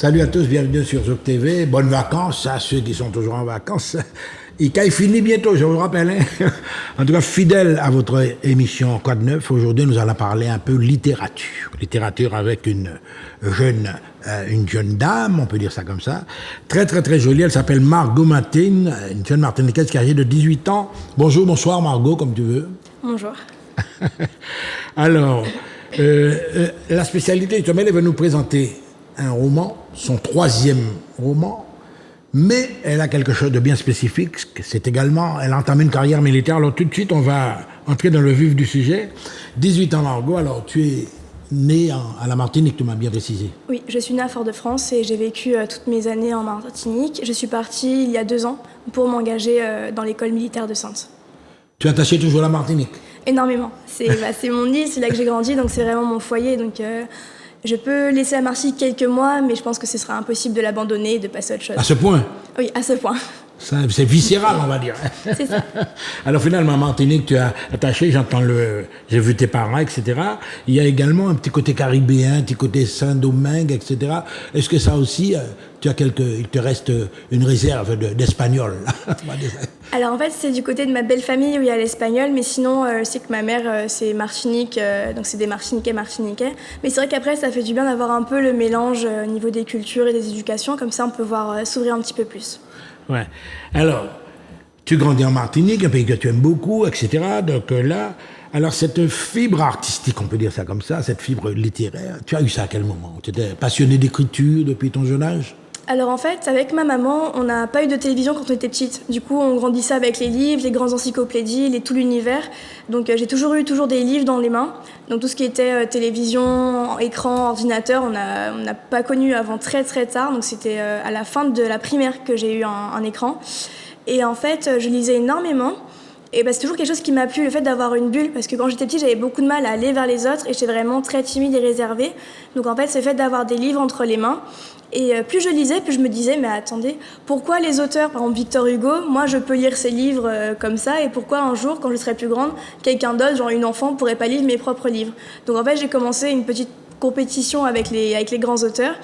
Salut à tous, bienvenue sur Zouk TV. Bonnes vacances à ceux qui sont toujours en vacances. Il finit bientôt, je vous le rappelle. Hein. En tout cas, fidèle à votre émission Code Neuf, aujourd'hui nous allons parler un peu littérature. Littérature avec une jeune dame, on peut dire ça comme ça. Très très très jolie, elle s'appelle Margot Martin, une jeune martiniquaise qui a âgée de 18 ans. Bonjour, bonsoir Margot, comme tu veux. Bonjour. Alors, la spécialité du elle va nous présenter un roman, son 3e roman, mais elle a quelque chose de bien spécifique, c'est également, elle a entamé une carrière militaire. Alors tout de suite, on va entrer dans le vif du sujet. 18 ans Margot, alors tu es née à la Martinique, tu m'as bien précisé. Oui, je suis née à Fort-de-France et j'ai vécu toutes mes années en Martinique. Je suis partie il y a 2 ans pour m'engager dans l'école militaire de Saintes. Tu es attaché toujours à la Martinique? Énormément. C'est mon île, c'est là que j'ai grandi, donc c'est vraiment mon foyer. Donc je peux laisser la Martinique quelques mois, mais je pense que ce sera impossible de l'abandonner et de passer à autre chose. À ce point? Oui, à ce point. C'est viscéral, on va dire. C'est ça. Alors finalement, Martinique, tu as attaché, j'ai vu tes parents, etc. Il y a également un petit côté caribéen, un petit côté Saint-Domingue, etc. Est-ce que ça aussi, il te reste une réserve d'espagnol? Alors en fait, c'est du côté de ma belle famille où il y a l'espagnol, mais sinon, je sais que ma mère, c'est Martinique, donc c'est des Martiniquais. Mais c'est vrai qu'après, ça fait du bien d'avoir un peu le mélange au niveau des cultures et des éducations, comme ça on peut voir s'ouvrir un petit peu plus. Ouais. Alors, tu grandis en Martinique, un pays que tu aimes beaucoup, etc. Donc là, alors cette fibre artistique, on peut dire ça comme ça, cette fibre littéraire, tu as eu ça à quel moment? Tu étais passionné d'écriture depuis ton jeune âge? Alors en fait, avec ma maman, on n'a pas eu de télévision quand on était petite. Du coup, on grandissait avec les livres, les grandes encyclopédies, tout l'univers. Donc j'ai toujours eu des livres dans les mains. Donc tout ce qui était télévision, écran, ordinateur, on n'a pas connu avant très très tard. Donc c'était à la fin de la primaire que j'ai eu un écran. Et en fait, je lisais énormément. Et c'est toujours quelque chose qui m'a plu, le fait d'avoir une bulle, parce que quand j'étais petite, j'avais beaucoup de mal à aller vers les autres et j'étais vraiment très timide et réservée. Donc en fait, c'est le fait d'avoir des livres entre les mains. Et plus je lisais, plus je me disais, mais attendez, pourquoi les auteurs, par exemple Victor Hugo, moi je peux lire ses livres comme ça, et pourquoi un jour, quand je serai plus grande, quelqu'un d'autre, genre une enfant, pourrait pas lire mes propres livres? Donc en fait, j'ai commencé une petite compétition avec les grands auteurs.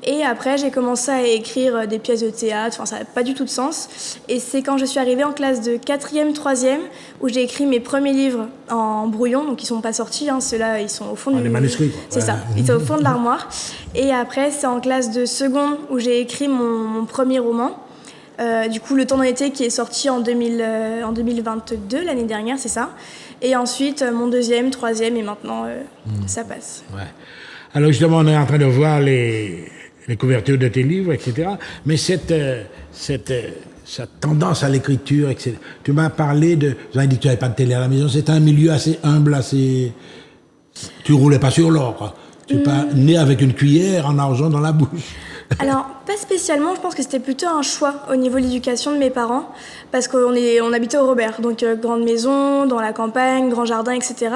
Et après, j'ai commencé à écrire des pièces de théâtre, ça n'avait pas du tout de sens. Et c'est quand je suis arrivée en classe de 4e, 3e, où j'ai écrit mes premiers livres en brouillon, donc ils ne sont pas sortis, ceux-là, ils sont au fond les manuscrits, quoi. C'est ça, ils sont au fond de l'armoire. Et après, c'est en classe de seconde où j'ai écrit mon premier roman. Du coup, Le Temps d'un été, qui est sorti en 2022, l'année dernière, c'est ça. Et ensuite, mon 2e, 3e, et maintenant, ça passe. Ouais. Alors justement, on est en train de voir les couvertures de tes livres, etc. Mais cette tendance à l'écriture, etc. Tu m'as parlé de... Vous avez dit que tu n'avais pas de télé à la maison. C'est un milieu assez humble, assez... Tu roulais pas sur l'or, quoi. Tu n'es pas né avec une cuillère en argent dans la bouche. Alors, pas spécialement, je pense que c'était plutôt un choix au niveau de l'éducation de mes parents, parce qu'on habitait au Robert, donc grande maison, dans la campagne, grand jardin, etc.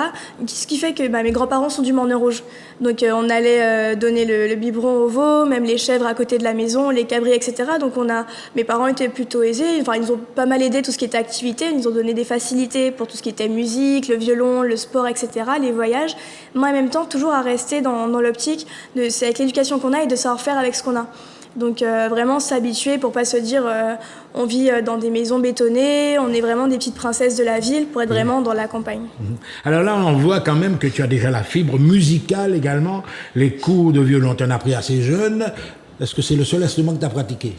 Ce qui fait que mes grands-parents sont du Morne Rouge. Donc on allait donner le biberon aux veaux, même les chèvres à côté de la maison, les cabris, etc. Donc mes parents étaient plutôt aisés, ils nous ont pas mal aidé tout ce qui était activité, ils nous ont donné des facilités pour tout ce qui était musique, le violon, le sport, etc., les voyages. Moi, en même temps, toujours à rester dans l'optique, c'est avec l'éducation qu'on a et de savoir faire avec ce qu'on a. Donc vraiment s'habituer pour pas se dire on vit dans des maisons bétonnées, on est vraiment des petites princesses de la ville pour être vraiment dans la campagne. Alors là, on voit quand même que tu as déjà la fibre musicale également. Les cours de violon, tu en as pris assez jeune. Est-ce que c'est le seul instrument que tu as pratiqué?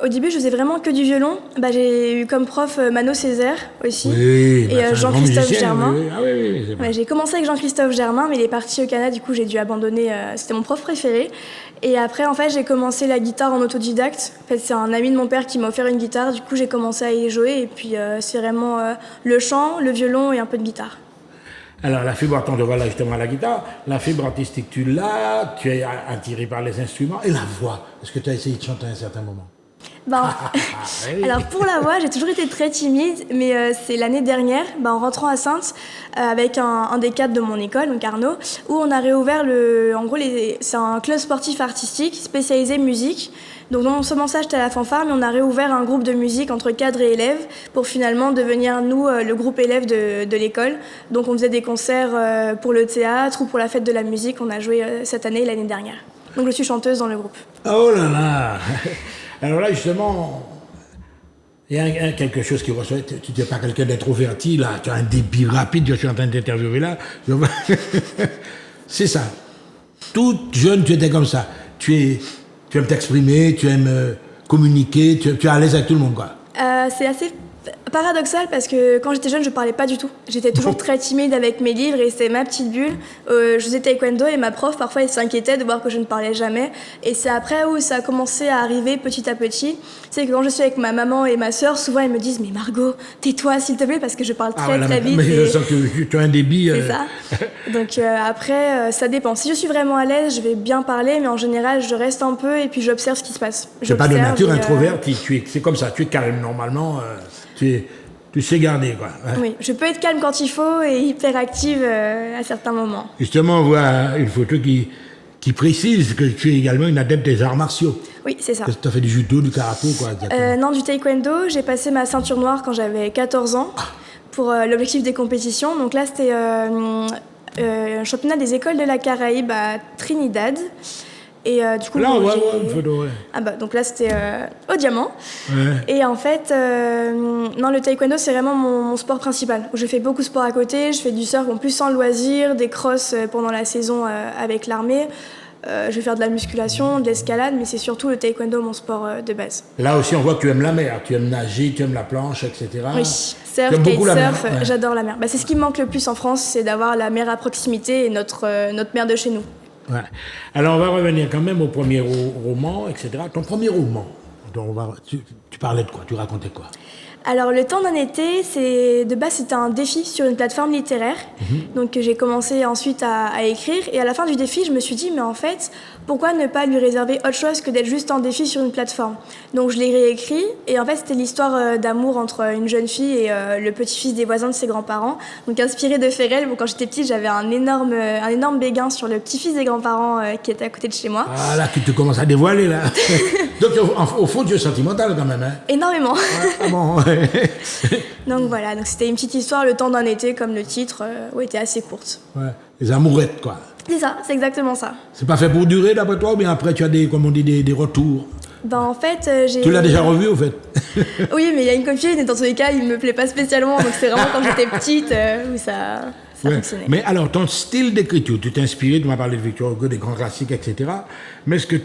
Au début, je faisais vraiment que du violon. J'ai eu comme prof Mano Césaire aussi, oui, et Jean-Christophe Germain. Oui. Ah, oui, j'ai commencé avec Jean-Christophe Germain, mais il est parti au Canada, du coup j'ai dû abandonner. C'était mon prof préféré. Et après, en fait, j'ai commencé la guitare en autodidacte. En fait, c'est un ami de mon père qui m'a offert une guitare. Du coup, j'ai commencé à y jouer. Et puis, c'est vraiment le chant, le violon et un peu de guitare. Alors, la fibre, attends, de voilà justement à la guitare. La fibre artistique, tu l'as, tu es attiré par les instruments. Et la voix, est-ce que tu as essayé de chanter à un certain moment? Alors pour la voix, j'ai toujours été très timide, mais c'est l'année dernière, en rentrant à Saintes, avec un des cadres de mon école, donc Arnaud, où on a réouvert c'est un club sportif artistique spécialisé musique. Donc non seulement ça, j'étais à la fanfare, mais on a réouvert un groupe de musique entre cadres et élèves pour finalement devenir, nous, le groupe élève de l'école. Donc on faisait des concerts pour le théâtre ou pour la fête de la musique. On a joué cette année et l'année dernière. Donc je suis chanteuse dans le groupe. Oh là là. Alors là, justement, il y a quelque chose qui ressort. Tu n'es pas quelqu'un d'introverti, là. Tu as un débit rapide. Je suis en train d'interviewer là. C'est ça. Toute jeune, tu étais comme ça. Tu aimes t'exprimer, tu aimes communiquer, tu es à l'aise avec tout le monde, quoi. C'est assez paradoxal parce que quand j'étais jeune, je parlais pas du tout. J'étais toujours très timide avec mes livres et c'était ma petite bulle. Je faisais taekwondo et ma prof, parfois, elle s'inquiétait de voir que je ne parlais jamais. Et c'est après où ça a commencé à arriver petit à petit. C'est que quand je suis avec ma maman et ma sœur, souvent elles me disent « Mais Margot, tais-toi s'il te plaît parce que je parle très vite. » Mais je sens que tu as un débit... C'est ça. Donc après, ça dépend. Si je suis vraiment à l'aise, je vais bien parler, mais en général, je reste un peu et puis j'observe ce qui se passe. Tu n'es pas de nature introverte, c'est comme ça, tu es calme normalement, tu sais garder, quoi. Oui, je peux être calme quand il faut et hyperactive à certains moments. Justement, on voit une photo qui précise que tu es également une adepte des arts martiaux. Oui, c'est ça. Tu as fait du judo, du karaté, quoi, exactement. Non, du taekwondo. J'ai passé ma ceinture noire quand j'avais 14 ans pour l'objectif des compétitions. Donc là, c'était un championnat des écoles de la Caraïbe à Trinidad. Et du coup, là, on voit une photo, ouais. Ah bah, donc là, c'était au diamant. Ouais. Et en fait, non, le taekwondo, c'est vraiment mon sport principal. Je fais beaucoup de sport à côté. Je fais du surf, en plus sans loisir, des crosses pendant la saison avec l'armée. Je vais faire de la musculation, de l'escalade, mais c'est surtout le taekwondo, mon sport de base. Là aussi, on voit que tu aimes la mer. Tu aimes nager, tu aimes la planche, etc. Oui, surf, kitesurf, j'adore la mer. Bah, c'est ce qui me manque le plus en France, c'est d'avoir la mer à proximité et notre mer de chez nous. Ouais. Alors, on va revenir quand même au premier roman, etc. Ton premier roman, tu parlais de quoi? Tu racontais quoi? Alors, Le temps d'un été, de base, c'était un défi sur une plateforme littéraire. Donc, j'ai commencé ensuite à écrire. Et à la fin du défi, je me suis dit, mais en fait, pourquoi ne pas lui réserver autre chose que d'être juste un défi sur une plateforme? Donc, je l'ai réécrit. Et en fait, c'était l'histoire d'amour entre une jeune fille et le petit-fils des voisins de ses grands-parents. Donc, inspiré de Ferrel. Bon, quand j'étais petite, j'avais un énorme béguin sur le petit-fils des grands-parents qui était à côté de chez moi. Ah, là, tu commences à dévoiler, là. Donc, au fond, tu es sentimental, quand même, hein? Énormément. Ouais, ah bon, ouais. Donc voilà, donc c'était une petite histoire, Le temps d'un été, comme le titre, était assez courte. Ouais, les amourettes, quoi. C'est ça, c'est exactement ça. C'est pas fait pour durer, d'après toi, mais après, tu as des retours? Ben en fait, j'ai... Tu l'as déjà revu, au fait? Oui, mais il y a une copine, et dans tous les cas, il me plaît pas spécialement, donc c'est vraiment quand j'étais petite où ça fonctionnait. Mais alors, ton style d'écriture, tu t'es inspiré, tu m'as parlé de Victor Hugo, des grands classiques, etc. Mais est-ce que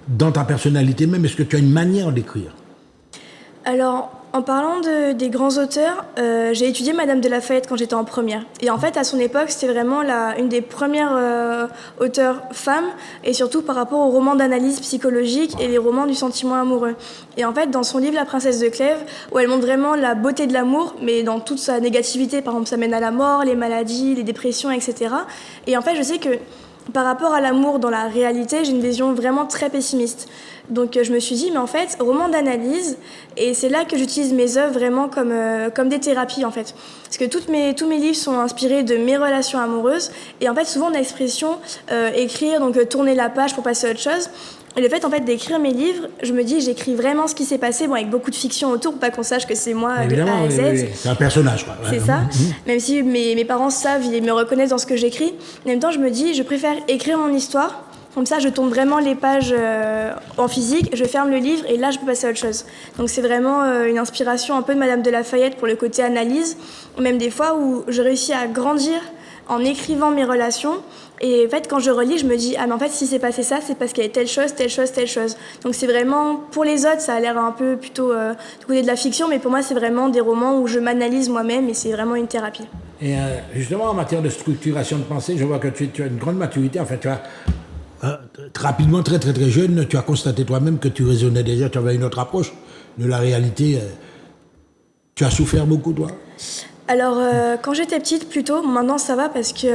dans ta personnalité même, est-ce que tu as une manière d'écrire? Alors, en parlant des grands auteurs, j'ai étudié Madame de Lafayette quand j'étais en première. Et en fait, à son époque, c'était vraiment une des premières auteurs femmes, et surtout par rapport aux romans d'analyse psychologique et les romans du sentiment amoureux. Et en fait, dans son livre La Princesse de Clèves, où elle montre vraiment la beauté de l'amour, mais dans toute sa négativité, par exemple, ça mène à la mort, les maladies, les dépressions, etc. Et en fait, je sais que par rapport à l'amour dans la réalité, j'ai une vision vraiment très pessimiste. Donc je me suis dit, mais en fait, roman d'analyse, et c'est là que j'utilise mes œuvres vraiment comme des thérapies, en fait. Parce que tous mes livres sont inspirés de mes relations amoureuses, et en fait, souvent on a l'expression écrire, donc tourner la page pour passer à autre chose. Et le fait, en fait, d'écrire mes livres, je me dis, j'écris vraiment ce qui s'est passé, bon, avec beaucoup de fiction autour, pour pas qu'on sache que c'est moi de A à Z. Oui. C'est un personnage, quoi. C'est ça. Même si mes parents savent, ils me reconnaissent dans ce que j'écris. En même temps, je me dis, je préfère écrire mon histoire. Comme ça, je tourne vraiment les pages en physique, je ferme le livre et là, je peux passer à autre chose. Donc, c'est vraiment une inspiration un peu de Madame de Lafayette pour le côté analyse, ou même des fois où je réussis à grandir en écrivant mes relations. Et en fait, quand je relis, je me dis, ah mais en fait, si c'est passé ça, c'est parce qu'il y avait telle chose, telle chose, telle chose. Donc c'est vraiment, pour les autres, ça a l'air un peu plutôt du côté de la fiction, mais pour moi, c'est vraiment des romans où je m'analyse moi-même et c'est vraiment une thérapie. Et justement, en matière de structuration de pensée, je vois que tu as une grande maturité. Enfin, tu as rapidement, très très très jeune, tu as constaté toi-même que tu raisonnais déjà, tu avais une autre approche de la réalité. Tu as souffert beaucoup, toi? Alors, quand j'étais petite, plutôt, maintenant ça va parce que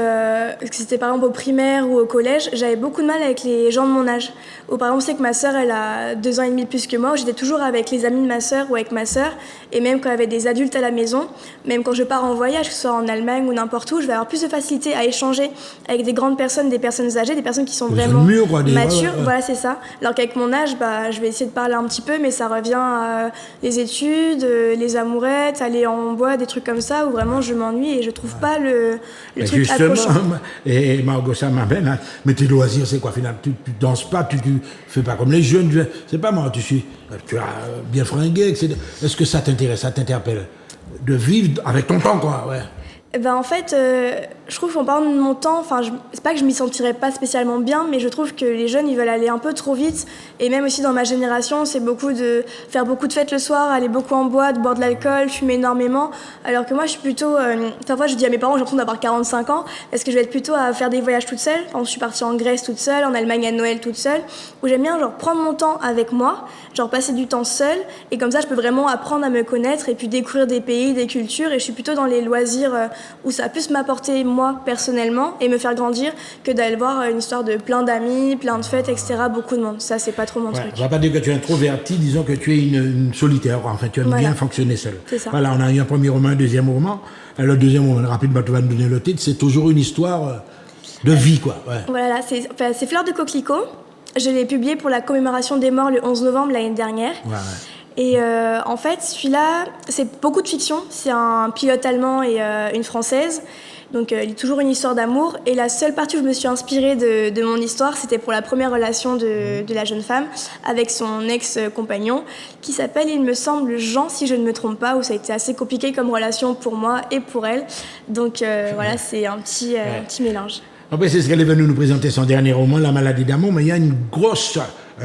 c'était par exemple au primaire ou au collège, j'avais beaucoup de mal avec les gens de mon âge. Ou par exemple, c'est que ma sœur, elle a 2 ans et demi de plus que moi, j'étais toujours avec les amis de ma sœur ou avec ma sœur, et même quand il y avait des adultes à la maison, même quand je pars en voyage, que ce soit en Allemagne ou n'importe où, je vais avoir plus de facilité à échanger avec des grandes personnes, des personnes âgées, des personnes qui sont vraiment mûres, quoi, matures, voilà, c'est ça. Alors qu'avec mon âge, je vais essayer de parler un petit peu, mais ça revient à les études, les amourettes, aller en bois, des trucs comme ça, ça où vraiment je m'ennuie et je trouve pas le truc Justement, accrochant. et Margot, ça m'amène, hein, mais tes loisirs, c'est quoi finalement? Tu danses pas, tu fais pas comme les jeunes, c'est pas moi, tu as bien fringué, etc. Est-ce que ça t'intéresse, ça t'interpelle de vivre avec ton temps, quoi, ouais. Ben en fait, je trouve qu'en parlant de mon temps, c'est pas que je m'y sentirais pas spécialement bien, mais je trouve que les jeunes, ils veulent aller un peu trop vite. Et même aussi dans ma génération, c'est beaucoup de faire beaucoup de fêtes le soir, aller beaucoup en boîte, boire de l'alcool, fumer énormément. Alors que moi, je suis plutôt... parfois, je dis à mes parents, j'ai l'impression d'avoir 45 ans, parce que je vais être plutôt à faire des voyages toute seule. Quand je suis partie en Grèce toute seule, en Allemagne à Noël toute seule, où j'aime bien genre prendre mon temps avec moi, genre passer du temps seule, et comme ça, je peux vraiment apprendre à me connaître et puis découvrir des pays, des cultures. Et je suis plutôt dans les loisirs où ça va plus m'apporter moi personnellement et me faire grandir que d'aller voir une histoire de plein d'amis, plein de fêtes, etc. Beaucoup de monde. Ça, c'est pas trop mon truc. On va pas dire que tu es introverti, disons que tu es une solitaire. Enfin, tu aimes bien fonctionner seul. C'est ça. Voilà, on a eu un premier roman, un deuxième roman. Le deuxième roman, rapidement, tu vas nous donner le titre. C'est toujours une histoire de vie, quoi. Ouais. Voilà, c'est Fleurs de coquelicot. Je l'ai publié pour la commémoration des morts le 11 novembre l'année dernière. Ouais. Et en fait, celui-là, c'est beaucoup de fiction. C'est un pilote allemand et une française. Donc, il y a toujours une histoire d'amour. Et la seule partie où je me suis inspirée de mon histoire, c'était pour la première relation de la jeune femme avec son ex-compagnon, qui s'appelle, il me semble, Jean, si je ne me trompe pas, où ça a été assez compliqué comme relation pour moi et pour elle. Donc, voilà, c'est un petit mélange. Après, c'est ce qu'elle est venue nous présenter, son dernier roman, La maladie d'amour, mais il y a une grosse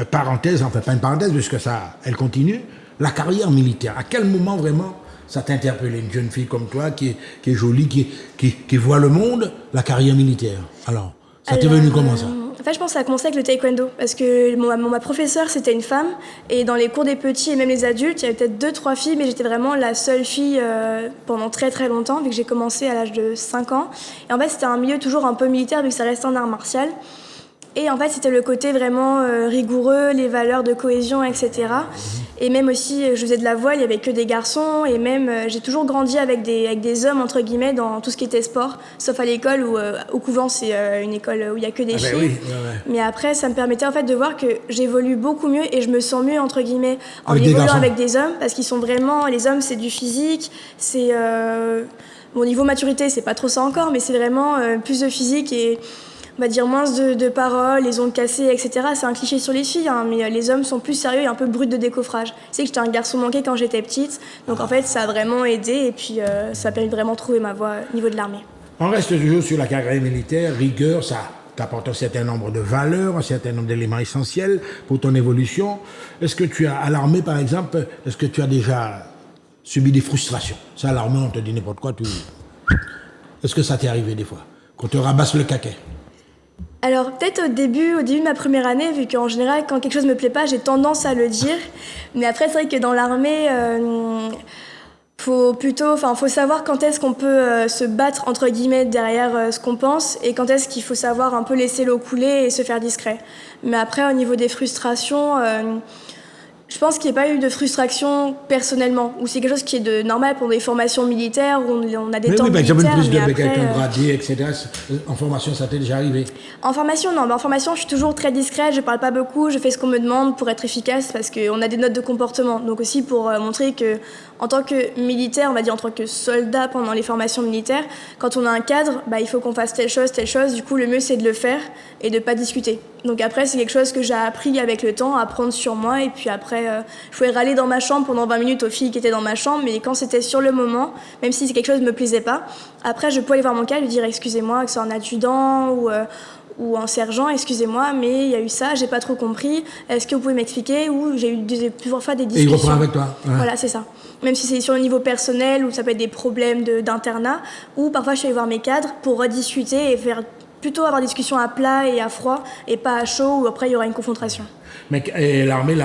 parenthèse, enfin pas une parenthèse, puisque ça, elle continue, la carrière militaire. À quel moment vraiment ça t'a interpellé, une jeune fille comme toi, qui est jolie, qui voit le monde, la carrière militaire? Alors, ça t'est venu comment ça? En fait, je pense que ça a commencé avec le taekwondo, parce que ma professeure, c'était une femme, et dans les cours des petits et même les adultes, il y avait peut-être 2-3 filles, mais j'étais vraiment la seule fille pendant très très longtemps, vu que j'ai commencé à l'âge de 5 ans. Et en fait, c'était un milieu toujours un peu militaire, vu que ça restait un art martial. Et en fait, c'était le côté vraiment rigoureux, les valeurs de cohésion, etc. Et même aussi, je faisais de la voile, il n'y avait que des garçons. Et même, j'ai toujours grandi avec des hommes, entre guillemets, dans tout ce qui était sport. Sauf à l'école, où au couvent, c'est une école où il n'y a que des filles. Ben oui, ouais. Mais après, ça me permettait en fait de voir que j'évolue beaucoup mieux et je me sens mieux, entre guillemets, en Avec des évoluant garçons. avec des hommes. Parce qu'ils sont vraiment... Les hommes, c'est du physique, c'est... Bon, niveau maturité, c'est pas trop ça encore, mais c'est vraiment plus de physique et... On va dire moins de paroles, les ongles cassés, etc. C'est un cliché sur les filles, hein, mais les hommes sont plus sérieux et un peu bruts de décoffrage. C'est que j'étais un garçon manqué quand j'étais petite, donc en fait ça a vraiment aidé et puis ça a permis de vraiment trouver ma voie au niveau de l'armée. On reste toujours sur la carrière militaire, rigueur, ça t'apporte un certain nombre de valeurs, un certain nombre d'éléments essentiels pour ton évolution. Est-ce que tu as, à l'armée par exemple, est-ce que tu as déjà subi des frustrations? Ça, à l'armée, on te dit n'importe quoi, Est-ce que ça t'est arrivé des fois? Qu'on te rabasse le caquet? Alors peut-être au début de ma première année, vu qu'en général quand quelque chose me plaît pas, j'ai tendance à le dire. Mais après c'est vrai que dans l'armée, faut savoir quand est-ce qu'on peut se battre entre guillemets derrière ce qu'on pense et quand est-ce qu'il faut savoir un peu laisser l'eau couler et se faire discret. Mais après au niveau des frustrations, je pense qu'il n'y a pas eu de frustration personnellement, ou c'est quelque chose qui est de normal pour des formations militaires où on a des temps militaires. Oui, plus de mais après, quelqu'un gradé, etc. En formation, ça t'est déjà arrivé? En formation, non. En formation, je suis toujours très discrète, je parle pas beaucoup, je fais ce qu'on me demande pour être efficace parce qu'on a des notes de comportement. Donc aussi pour montrer que, en tant que militaire, on va dire en tant que soldat pendant les formations militaires, quand on a un cadre, il faut qu'on fasse telle chose. Du coup, le mieux, c'est de le faire et de pas discuter. Donc après, c'est quelque chose que j'ai appris avec le temps, à apprendre sur moi. Et puis après, je pouvais râler dans ma chambre pendant 20 minutes aux filles qui étaient dans ma chambre. Mais quand c'était sur le moment, même si c'est quelque chose qui ne me plaisait pas, après, je pouvais aller voir mon cadre et lui dire « Excusez-moi, que c'est un adjudant ou un sergent, excusez-moi, mais il y a eu ça, j'ai pas trop compris. Est-ce que vous pouvez m'expliquer ?» Ou j'ai eu plusieurs fois des discussions. Et il reprend avec toi. Ouais. Voilà, c'est ça. Même si c'est sur le niveau personnel, ou ça peut être des problèmes d'internat, ou parfois je suis allée voir mes cadres pour rediscuter et plutôt avoir des discussions à plat et à froid, et pas à chaud, où après il y aura une confrontation. Mais l'armée,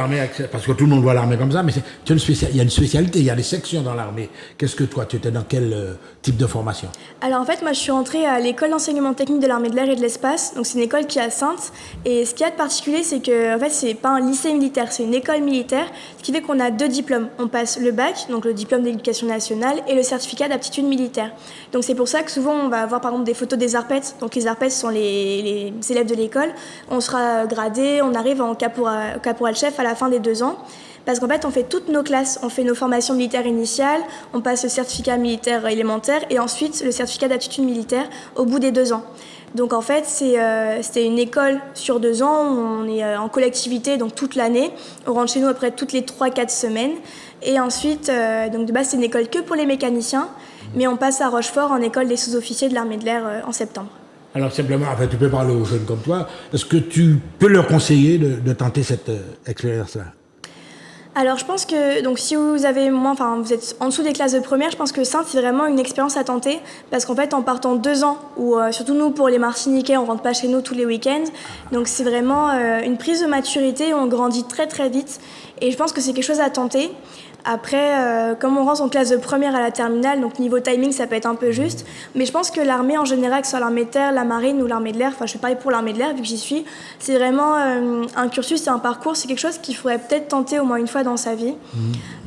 parce que tout le monde voit l'armée comme ça, mais il y a une spécialité, il y a des sections dans l'armée. Qu'est-ce que toi, tu étais dans quel type de formation? Alors en fait, moi je suis entrée à l'école d'enseignement technique de l'armée de l'air et de l'espace, donc c'est une école qui est à Saintes, et ce qu'il y a de particulier, c'est que en fait c'est pas un lycée militaire, c'est une école militaire, ce qui fait qu'on a 2 diplômes. On passe le bac, donc le diplôme d'éducation nationale, et le certificat d'aptitude militaire. Donc c'est pour ça que souvent on va avoir par exemple des photos des ARPET, donc les ARPET sont les élèves de l'école, on sera gradé, on arrive en caporal chef à la fin des 2 ans. Parce qu'en fait, on fait toutes nos classes. On fait nos formations militaires initiales, on passe le certificat militaire élémentaire et ensuite le certificat d'aptitude militaire au bout des 2 ans. Donc en fait, c'était une école sur 2 ans, où on est en collectivité donc toute l'année. On rentre chez nous après toutes les 3-4 semaines. Et ensuite, donc de base, c'est une école que pour les mécaniciens, mais on passe à Rochefort en école des sous-officiers de l'armée de l'air en septembre. Alors simplement, enfin, tu peux parler aux jeunes comme toi, est-ce que tu peux leur conseiller de tenter cette expérience-là? Alors je pense que donc si vous avez vous êtes en dessous des classes de première, je pense que Sainte c'est vraiment une expérience à tenter parce qu'en fait en partant 2 ans où surtout nous pour les Martiniquais on rentre pas chez nous tous les week-ends, donc c'est vraiment une prise de maturité, on grandit très très vite et je pense que c'est quelque chose à tenter. Après, comme on rentre en classe de première à la terminale, donc niveau timing, ça peut être un peu juste. Mais je pense que l'armée en général, que ce soit l'armée de terre, la marine ou l'armée de l'air, enfin je vais parler pour l'armée de l'air vu que j'y suis, c'est vraiment un cursus, c'est un parcours, c'est quelque chose qu'il faudrait peut-être tenter au moins une fois dans sa vie.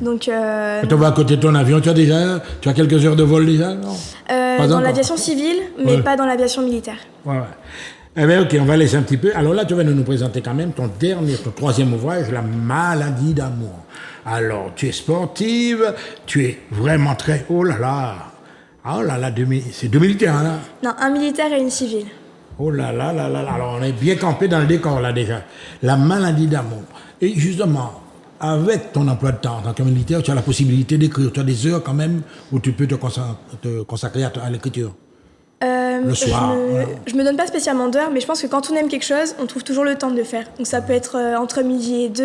Donc, Tu vas à côté de ton avion, tu as quelques heures de vol déjà, non? Dans l'aviation civile, mais pas dans l'aviation militaire. Ouais. Eh bien, ok, on va laisser un petit peu. Alors là, tu vas nous présenter quand même ton 3e ouvrage, La maladie d'amour. Alors, tu es sportive, tu es vraiment très... Oh là là, c'est 2 militaires, là? Non, un militaire et une civile. Oh là là là là, alors on est bien campé dans le décor, là, déjà. La maladie d'amour. Et justement, avec ton emploi de temps en tant que militaire, tu as la possibilité d'écrire. Tu as des heures quand même où tu peux te consacrer à l'écriture. Le soir. Je me donne pas spécialement d'heures, mais je pense que quand on aime quelque chose, on trouve toujours le temps de le faire. Donc ça peut être entre midi et 2,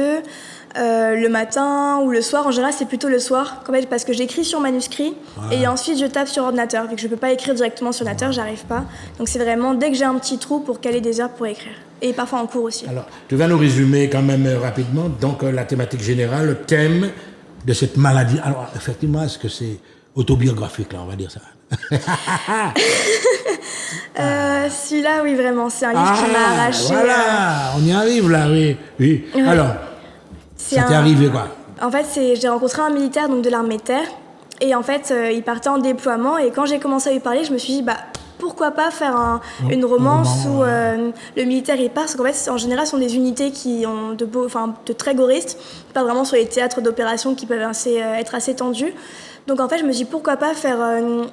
le matin ou le soir. En général, c'est plutôt le soir, parce que j'écris sur manuscrit et ensuite je tape sur ordinateur. Vu que je peux pas écrire directement sur ordinateur, j'arrive pas. Donc c'est vraiment dès que j'ai un petit trou pour caler des heures pour écrire. Et parfois en cours aussi. Alors, tu vas nous résumer quand même rapidement, donc la thématique générale, le thème de cette maladie. Alors, effectivement, est-ce que c'est autobiographique, là, on va dire ça? Celui-là, oui, vraiment, c'est un livre qui m'a arraché. Voilà, on y arrive là, oui. Oui. Alors, ça t'est arrivé quoi? En fait, j'ai rencontré un militaire donc, de l'armée de terre, et en fait, il partait en déploiement, et quand j'ai commencé à lui parler, je me suis dit, pourquoi pas faire une romance où le militaire il part, parce qu'en fait, en général, ce sont des unités qui ont de très gauristes, pas vraiment sur les théâtres d'opération qui peuvent être assez tendus. Donc en fait, je me suis dit pourquoi pas faire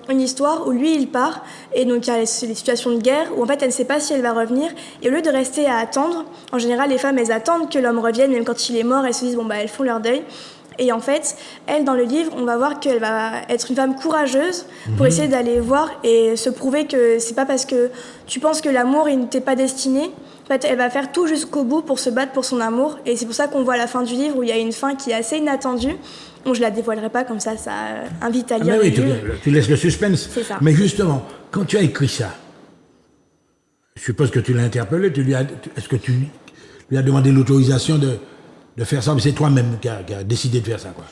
une histoire où lui il part et donc il y a les situations de guerre où en fait elle ne sait pas si elle va revenir et au lieu de rester à attendre, en général les femmes elles attendent que l'homme revienne même quand il est mort, elles se disent elles font leur deuil. Et en fait, elle, dans le livre, on va voir qu'elle va être une femme courageuse pour essayer d'aller voir et se prouver que c'est pas parce que tu penses que l'amour il ne t'est pas destiné. En fait, elle va faire tout jusqu'au bout pour se battre pour son amour. Et c'est pour ça qu'on voit à la fin du livre où il y a une fin qui est assez inattendue. Bon, je la dévoilerai pas, comme ça invite à lire le livre. Tu laisses le suspense. C'est ça. Mais justement, quand tu as écrit ça, je suppose que tu l'as interpellé, est-ce que tu lui as demandé l'autorisation de faire ça, mais c'est toi-même qui a décidé de faire ça, quoi?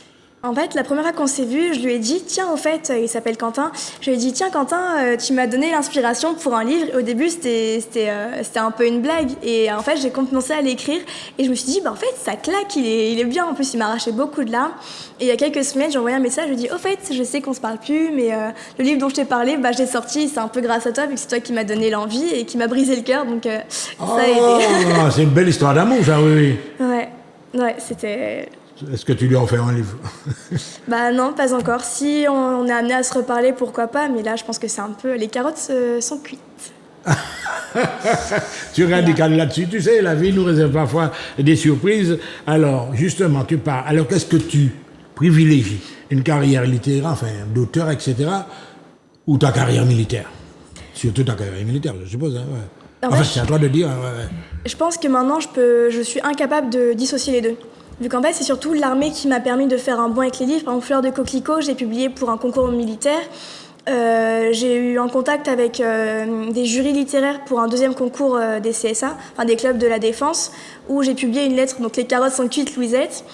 En fait, la première fois qu'on s'est vu, je lui ai dit, tiens, au fait, il s'appelle Quentin, je lui ai dit, tiens, Quentin, tu m'as donné l'inspiration pour un livre. Et au début, c'était un peu une blague. Et en fait, j'ai commencé à l'écrire et je me suis dit, en fait, ça claque, il est bien. En plus, il m'a arraché beaucoup de larmes. Et il y a quelques semaines, j'ai envoyé un message, je lui ai dit, au fait, je sais qu'on se parle plus, mais le livre dont je t'ai parlé, je l'ai sorti, c'est un peu grâce à toi, vu que c'est toi qui m'as donné l'envie et qui m'a brisé le cœur, donc ça a aidé. C'est une belle histoire d'amour, ça, oui. Ouais, c'était... Est-ce que tu lui as offert un livre? Non, pas encore. Si on est amené à se reparler, pourquoi pas, mais là, je pense que c'est un peu... Les carottes sont cuites. Tu es radical là-dessus. Tu sais, la vie nous réserve parfois des surprises. Alors, justement, tu parles. Alors, qu'est-ce que tu privilégies? Une carrière littéraire, d'auteur, etc., ou ta carrière militaire? Surtout ta carrière militaire, je suppose. Hein, ouais. C'est à toi de dire. Ouais. Je pense que maintenant, je suis incapable de dissocier les deux. Vu qu'en fait, c'est surtout l'armée qui m'a permis de faire un bond avec les livres. Par exemple, Fleur de coquelicot, j'ai publié pour un concours militaire. J'ai eu un contact avec des jurys littéraires pour un 2e concours des CSA, des clubs de la défense, où j'ai publié une lettre, donc Les carottes sont cuites, Louisette.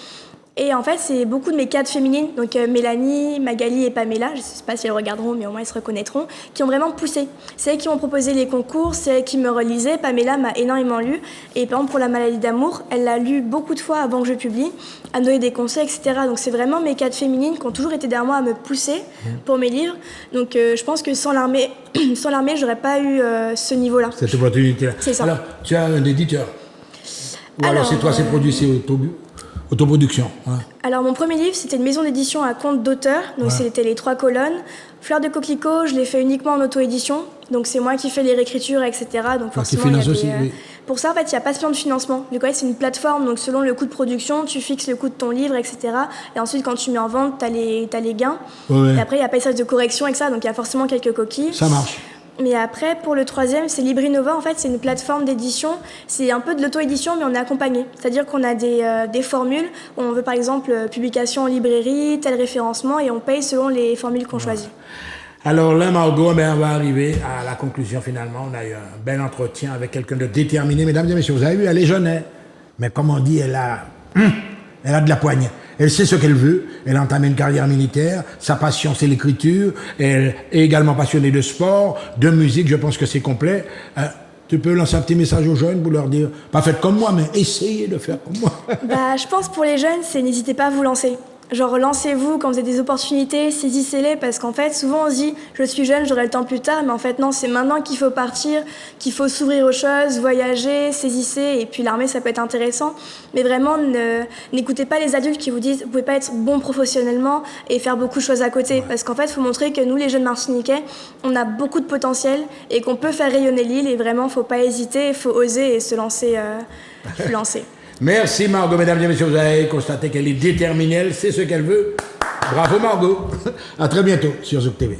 Et en fait, c'est beaucoup de mes cadres féminines, donc Mélanie, Magali et Pamela, je ne sais pas si elles regarderont, mais au moins elles se reconnaîtront, qui ont vraiment poussé. C'est elles qui m'ont proposé les concours, c'est elles qui me relisaient. Pamela m'a énormément lu. Et par exemple, pour La maladie d'amour, elle l'a lu beaucoup de fois avant que je publie, à me donner des conseils, etc. Donc c'est vraiment mes cadres féminines qui ont toujours été derrière moi à me pousser pour mes livres. Donc je pense que sans l'armée, j'aurais pas eu ce niveau-là. Cette opportunité-là. C'est ça. Alors, tu as un éditeur? Ou alors c'est toi, c'est produit, c'est Autoproduction. Hein. Alors mon premier livre, c'était une maison d'édition à compte d'auteur, donc c'était les 3 colonnes. Fleur de coquelicot, je l'ai fait uniquement en auto-édition, donc c'est moi qui fais les réécritures, etc. Donc Qui forcément, finance aussi, oui. Pour ça, en fait, il n'y a pas de plan de financement. Du coup, c'est une plateforme, donc selon le coût de production, tu fixes le coût de ton livre, etc. Et ensuite, quand tu mets en vente, tu as les gains. Ouais. Et après, il n'y a pas de service de correction avec ça, donc il y a forcément quelques coquilles. Ça marche. Mais après, pour le 3e, c'est Librinova. En fait, c'est une plateforme d'édition. C'est un peu de l'auto-édition, mais on est accompagné. C'est-à-dire qu'on a des formules. Où on veut, par exemple, publication en librairie, tel référencement, et on paye selon les formules qu'on choisit. Alors là, Margot, on va arriver à la conclusion finalement. On a eu un bel entretien avec quelqu'un de déterminé. Mesdames et messieurs, vous avez vu, elle est jeune, hein? Mais comme on dit, elle a de la poigne. Elle sait ce qu'elle veut. Elle a entamé une carrière militaire. Sa passion, c'est l'écriture. Elle est également passionnée de sport, de musique. Je pense que c'est complet. Tu peux lancer un petit message aux jeunes pour leur dire, pas faites comme moi, mais essayez de faire comme moi. Je pense pour les jeunes, c'est n'hésitez pas à vous lancer. Genre, lancez-vous quand vous avez des opportunités, saisissez-les, parce qu'en fait, souvent on se dit, je suis jeune, j'aurai le temps plus tard, mais en fait, non, c'est maintenant qu'il faut partir, qu'il faut s'ouvrir aux choses, voyager, saisissez, et puis l'armée, ça peut être intéressant, mais vraiment, n'écoutez pas les adultes qui vous disent, vous pouvez pas être bon professionnellement et faire beaucoup de choses à côté, parce qu'en fait, il faut montrer que nous, les jeunes Martiniquais, on a beaucoup de potentiel et qu'on peut faire rayonner l'île, et vraiment, faut pas hésiter, il faut oser et se lancer. Merci Margot, mesdames et messieurs, vous avez constaté qu'elle est déterminée, elle sait ce qu'elle veut. Bravo Margot. À très bientôt sur Zouk TV.